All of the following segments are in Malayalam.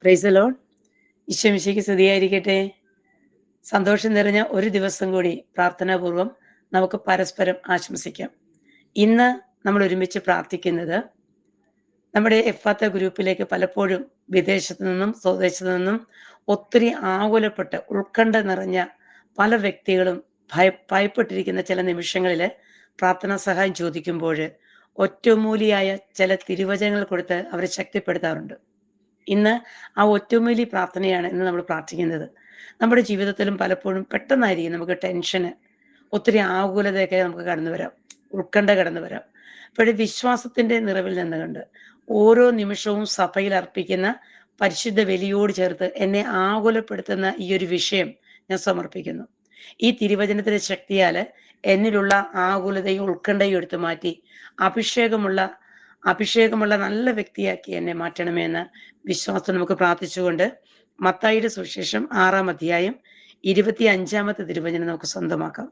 Praise the Lord. ഈശോമിശിഹായ്ക്ക് സ്തുതിയായിരിക്കട്ടെ. സന്തോഷം നിറഞ്ഞ ഒരു ദിവസം കൂടി പ്രാർത്ഥനാപൂർവം നമുക്ക് പരസ്പരം ആശംസിക്കാം. ഇന്ന് നമ്മൾ ഒരുമിച്ച് പ്രാർത്ഥിക്കുന്നത് നമ്മുടെ എഫാത്ത ഗ്രൂപ്പിലേക്ക് പലപ്പോഴും വിദേശത്തു നിന്നും സ്വദേശത്തു നിന്നും ഒത്തിരി ആകുലപ്പെട്ട് ഉത്കണ്ഠ നിറഞ്ഞ പല വ്യക്തികളും ഭയപ്പെട്ടിരിക്കുന്ന ചില നിമിഷങ്ങളിൽ പ്രാർത്ഥനാ സഹായം ചോദിക്കുമ്പോൾ ഒറ്റമൂലിയായ ചില തിരുവചനങ്ങൾ കൊടുത്ത് അവരെ ശക്തിപ്പെടുത്താറുണ്ട്. ഇന്ന് ആ ഒറ്റമൂലി പ്രാർത്ഥനയാണ് ഇന്ന് നമ്മൾ പ്രാർത്ഥിക്കുന്നത്. നമ്മുടെ ജീവിതത്തിലും പലപ്പോഴും പെട്ടെന്നായിരിക്കും നമുക്ക് ടെൻഷന്, ഒത്തിരി ആകുലതയൊക്കെ നമുക്ക് കടന്നു വരാം, ഉത്കണ്ഠ കടന്നു വരാം. അപ്പോഴേ വിശ്വാസത്തിന്റെ നിറവിൽ നിന്നുകൊണ്ട് ഓരോ നിമിഷവും സഭയിൽ അർപ്പിക്കുന്ന പരിശുദ്ധ ബലിയോട് ചേർത്ത് എന്നെ ആകുലപ്പെടുത്തുന്ന ഈ ഒരു വിഷയം ഞാൻ സമർപ്പിക്കുന്നു. ഈ തിരുവചനത്തിന്റെ ശക്തിയാൽ എന്നിലുള്ള ആകുലതയും ഉത്കണ്ഠയും എടുത്തു മാറ്റി അഭിഷേകമുള്ള നല്ല വ്യക്തിയാക്കി എന്നെ മാറ്റണമെന്ന് വിശ്വാസം നമുക്ക് പ്രാർത്ഥിച്ചുകൊണ്ട് മത്തായിയുടെ സുവിശേഷം 6-ാം അധ്യായം 25-ാമത്തെ തിരുവചനം നമുക്ക് സ്വന്തമാക്കാം.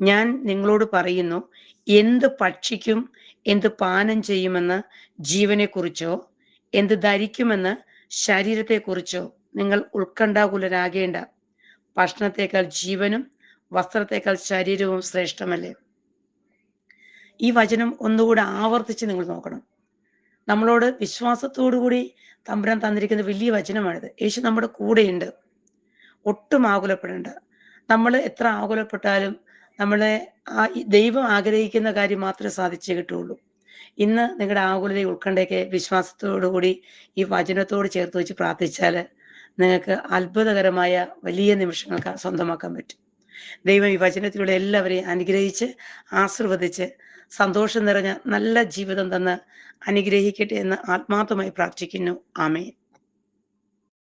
ഞാൻ നിങ്ങളോട് പറയുന്നു, എന്ത് ഭക്ഷിക്കും, എന്ത് പാനം ചെയ്യുമെന്ന് ജീവനെക്കുറിച്ചോ എന്ത് ധരിക്കുമെന്ന് ശരീരത്തെക്കുറിച്ചോ നിങ്ങൾ ഉത്കണ്ഠാകുലരാകേണ്ട. ഭക്ഷണത്തേക്കാൾ ജീവനും വസ്ത്രത്തേക്കാൾ ശരീരവും ശ്രേഷ്ഠമല്ലേ. ഈ വചനം ഒന്നുകൂടെ ആവർത്തിച്ച് നിങ്ങൾ നോക്കണം. നമ്മളോട് വിശ്വാസത്തോടുകൂടി തമ്പുരാൻ തന്നിരിക്കുന്ന വലിയ വചനമാണിത്. യേശു നമ്മുടെ കൂടെയുണ്ട്. ഒട്ടും ആകുലപ്പെടേണ്ട. നമ്മൾ എത്ര ആകുലപ്പെട്ടാലും നമ്മളെ ദൈവം ആഗ്രഹിക്കുന്ന കാര്യം മാത്രമേ സാധിച്ചേ കിട്ടുള്ളൂ. ഇന്ന് നിങ്ങളുടെ ആകുലതയും ഉത്കണ്ഠയൊക്കെ വിശ്വാസത്തോടുകൂടി ഈ വചനത്തോട് ചേർത്ത് വെച്ച് പ്രാർത്ഥിച്ചാൽ നിങ്ങൾക്ക് അത്ഭുതകരമായ വലിയ നിമിഷങ്ങൾക്ക് സ്വന്തമാക്കാൻ പറ്റും. ദൈവം ഈ വചനത്തിലൂടെ എല്ലാവരെയും അനുഗ്രഹിച്ച് ആശീർവദിച്ച് സന്തോഷം നിറഞ്ഞ നല്ല ജീവിതം തന്ന് അനുഗ്രഹിക്കട്ടെ എന്ന് ആത്മാർത്ഥമായി പ്രാർത്ഥിക്കുന്നു. ആമേൻ.